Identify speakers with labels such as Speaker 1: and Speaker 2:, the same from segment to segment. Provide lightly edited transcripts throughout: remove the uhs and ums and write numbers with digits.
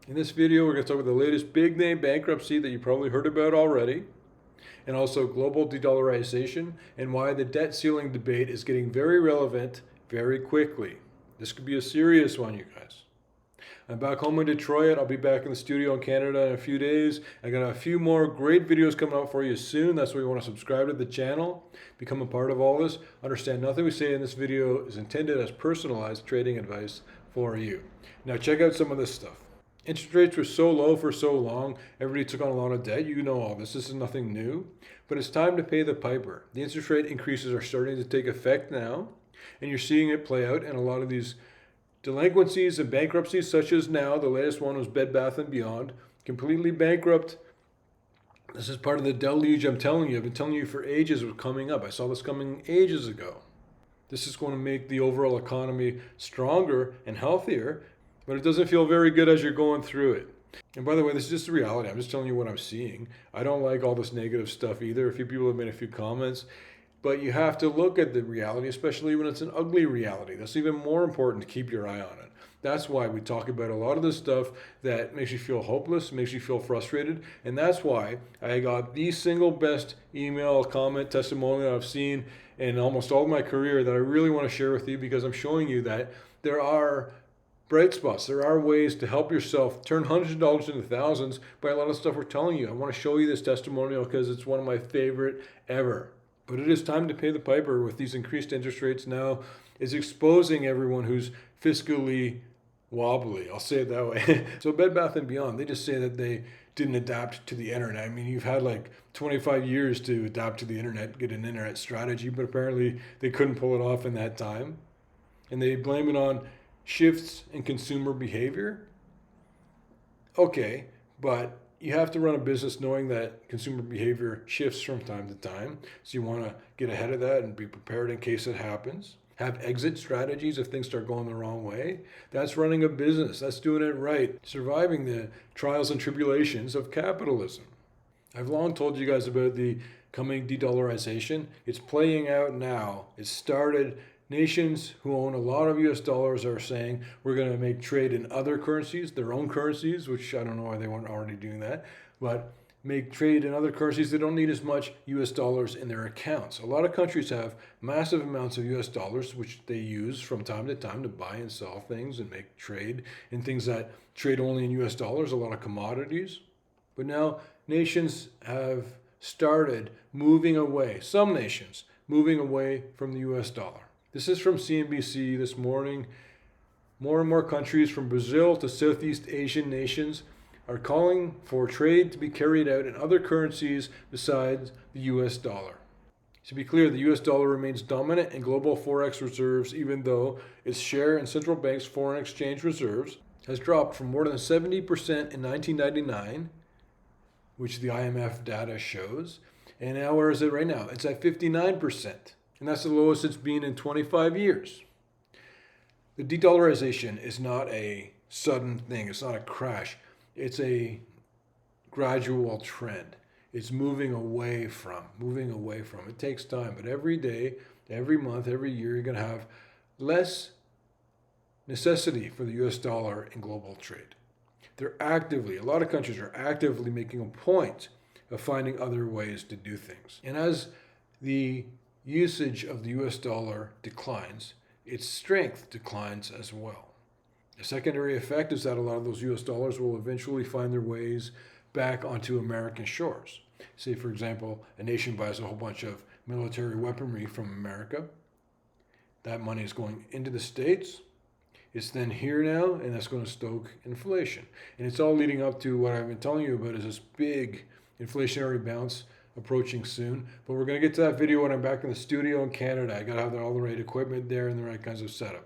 Speaker 1: In this video, we're going to talk about the latest big name bankruptcy that you probably heard about already, and also global de-dollarization and why the debt ceiling debate is getting very relevant very quickly. This could be a serious one, you guys. I'm back home in Detroit. I'll be back in the studio in Canada in a few days. I got a few more great videos coming out for you soon. That's why you want to subscribe to the channel, become a part of all this. Understand nothing we say in this video is intended as personalized trading advice for you. Now check out some of this stuff. Interest rates were so low for so long, everybody took on a lot of debt. You know all this. This is nothing new. But it's time to pay the piper. The interest rate increases are starting to take effect now, and you're seeing it play out in a lot of these delinquencies and bankruptcies, such as now. The latest one was Bed Bath & Beyond, completely bankrupt. This is part of the deluge I'm telling you. I've been telling you for ages it was coming up. I saw this coming ages ago. This is going to make the overall economy stronger and healthier, but it doesn't feel very good as you're going through it. And by the way, this is just the reality. I'm just telling you what I'm seeing. I don't like all this negative stuff either. A few people have made a few comments, but you have to look at the reality, especially when it's an ugly reality. That's even more important to keep your eye on it. That's why we talk about a lot of this stuff that makes you feel hopeless, makes you feel frustrated. And that's why I got the single best email, comment, testimonial I've seen in almost all of my career that I really want to share with you, because I'm showing you that there are bright spots. There are ways to help yourself turn hundreds of dollars into thousands by a lot of stuff we're telling you. I want to show you this testimonial because it's one of my favorite ever. But it is time to pay the piper with these increased interest rates now. It's exposing everyone who's fiscally wobbly. I'll say it that way. So Bed Bath & Beyond, they just say that they didn't adapt to the internet. I mean, you've had like 25 years to adapt to the internet, get an internet strategy, but apparently they couldn't pull it off in that time. And they blame it on shifts in consumer behavior. Okay, but you have to run a business knowing that consumer behavior shifts from time to time. So you want to get ahead of that and be prepared in case it happens. Have exit strategies if things start going the wrong way. That's running a business. That's doing it right. Surviving the trials and tribulations of capitalism. I've long told you guys about the coming de-dollarization. It's playing out now. It started. Nations who own a lot of US dollars are saying we're going to make trade in other currencies, their own currencies, which I don't know why they weren't already doing that, but make trade in other currencies. They don't need as much US dollars in their accounts. A lot of countries have massive amounts of US dollars, which they use from time to time to buy and sell things and make trade in things that trade only in US dollars, a lot of commodities. But now nations have started moving away, some nations moving away from the US dollar. This is from CNBC this morning. More and more countries from Brazil to Southeast Asian nations are calling for trade to be carried out in other currencies besides the US dollar. To be clear, the US dollar remains dominant in global forex reserves, even though its share in central banks' foreign exchange reserves has dropped from more than 70% in 1999, which the IMF data shows, and now where is it right now? It's at 59%. And that's the lowest it's been in 25 years. The de-dollarization is not a sudden thing. It's not a crash. It's a gradual trend. It's moving away from. It takes time, but every day, every month, every year, you're going to have less necessity for the US dollar in global trade. A lot of countries are actively making a point of finding other ways to do things. And as the usage of the US dollar declines, its strength declines as well. A secondary effect is that a lot of those US dollars will eventually find their ways back onto American shores. Say, for example, a nation buys a whole bunch of military weaponry from America. That money is going into the States. It's then here now, and that's going to stoke inflation. And it's all leading up to what I've been telling you about, is this big inflationary bounce approaching soon. But we're going to get to that video when I'm back in the studio in Canada. I got to have all the right equipment there and the right kinds of setup.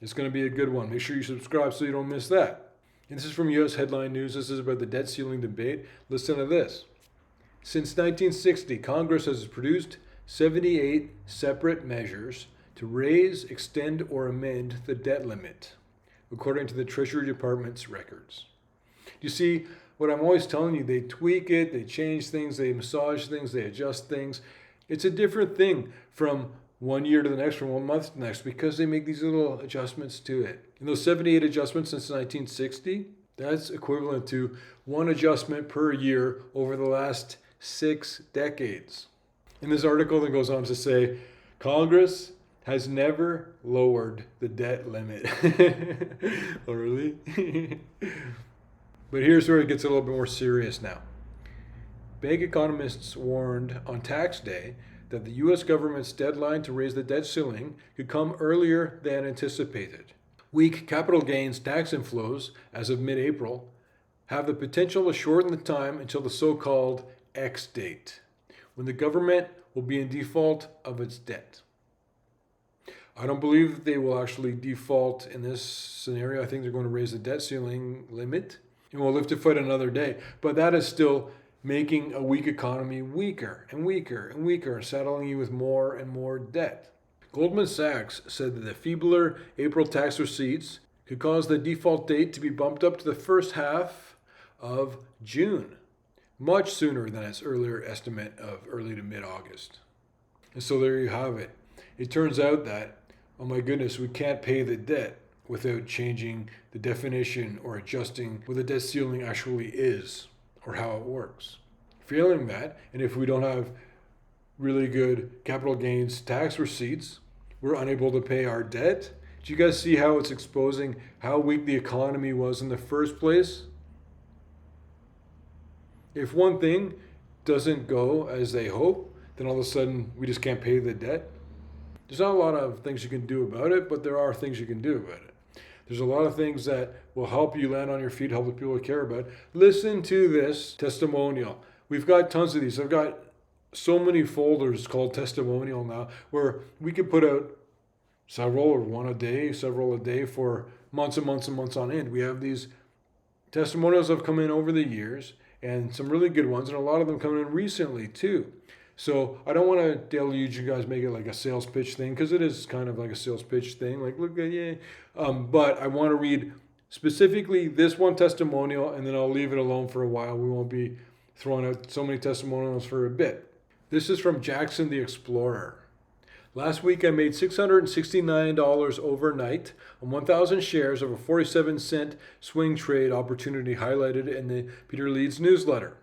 Speaker 1: It's going to be a good one. Make sure you subscribe so you don't miss that. And this is from U.S. Headline News. This is about the debt ceiling debate. Listen to this. Since 1960, Congress has produced 78 separate measures to raise, extend, or amend the debt limit, according to the Treasury Department's records. You see, what I'm always telling you, they tweak it, they change things, they massage things, they adjust things. It's a different thing from one year to the next, from 1 month to the next, because they make these little adjustments to it. And those 78 adjustments since 1960, That's equivalent to one adjustment per year over the last 6 decades. And this article then goes on to say, Congress has never lowered the debt limit. Oh, really? But here's where it gets a little bit more serious now. Bank economists warned on tax day that the U.S. government's deadline to raise the debt ceiling could come earlier than anticipated. Weak capital gains tax inflows as of mid-April have the potential to shorten the time until the so-called X date, when the government will be in default of its debt. I don't believe that they will actually default in this scenario. I think they're going to raise the debt ceiling limit, and we'll live to fight another day. But that is still making a weak economy weaker and weaker and weaker, and saddling you with more and more debt. Goldman Sachs said that the feebler April tax receipts could cause the default date to be bumped up to the first half of June, much sooner than its earlier estimate of early to mid-August. And so there you have it. It turns out that, oh my goodness, we can't pay the debt without changing the definition or adjusting what the debt ceiling actually is or how it works. Failing that, and if we don't have really good capital gains tax receipts, we're unable to pay our debt. Do you guys see how it's exposing how weak the economy was in the first place? If one thing doesn't go as they hope, then all of a sudden we just can't pay the debt. There's not a lot of things you can do about it, but there are things you can do about it. There's a lot of things that will help you land on your feet, help the people you care about. Listen to this testimonial. We've got tons of these. I've got so many folders called Testimonial now where we could put out several or one a day, several a day for months and months and months on end. We have these testimonials that have come in over the years and some really good ones, and a lot of them coming in recently too. So I don't want to deluge you guys, make it like a sales pitch thing, because it is kind of like a sales pitch thing. Like, look at you. But I want to read specifically this one testimonial, and then I'll leave it alone for a while. We won't be throwing out so many testimonials for a bit. This is from Jackson the Explorer. Last week I made $669 overnight on 1,000 shares of a 47-cent swing trade opportunity highlighted in the Peter Leeds newsletter.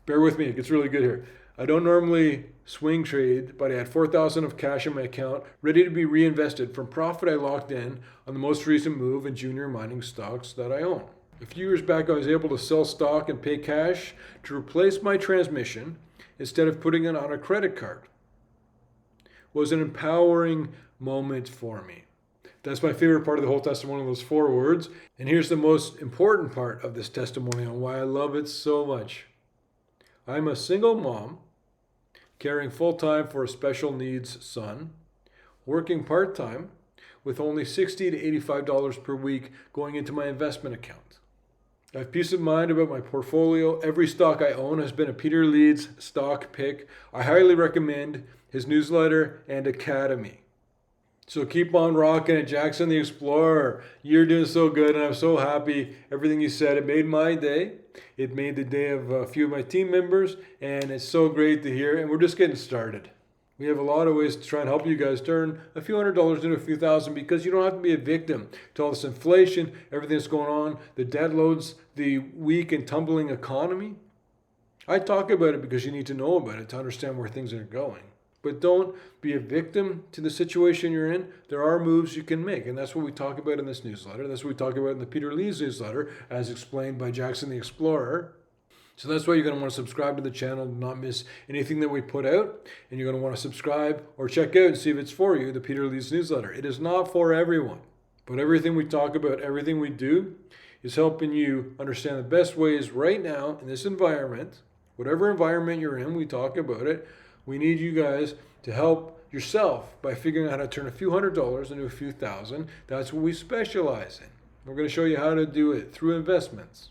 Speaker 1: Bear with me, it gets really good here. I don't normally swing trade, but I had $4,000 of cash in my account ready to be reinvested from profit I locked in on the most recent move in junior mining stocks that I own. A few years back, I was able to sell stock and pay cash to replace my transmission instead of putting it on a credit card. It was an empowering moment for me. That's my favorite part of the whole testimonial, those 4 words. And here's the most important part of this testimonial and why I love it so much. I'm a single mom, caring full-time for a special needs son, working part-time with only $60 to $85 per week going into my investment account. I have peace of mind about my portfolio. Every stock I own has been a Peter Leeds stock pick. I highly recommend his newsletter and academy. So keep on rocking it, Jackson the Explorer. You're doing so good, and I'm so happy. Everything you said, it made my day. It made the day of a few of my team members, and it's so great to hear. And we're just getting started. We have a lot of ways to try and help you guys turn a few $100s into a few thousand, because you don't have to be a victim to all this inflation, everything that's going on, the debt loads, the weak and tumbling economy. I talk about it because you need to know about it to understand where things are going. But don't be a victim to the situation you're in. There are moves you can make, and that's what we talk about in this newsletter. That's what we talk about in the Peter Leeds newsletter, as explained by Jackson the Explorer. So that's why you're going to want to subscribe to the channel and not miss anything that we put out. And you're going to want to subscribe or check out and see if it's for you, the Peter Leeds newsletter. It is not for everyone, but everything we talk about, everything we do is helping you understand the best ways right now in this environment. Whatever environment you're in, we talk about it. We need you guys to help yourself by figuring out how to turn a few $100s into a few thousand. That's what we specialize in. We're going to show you how to do it through investments.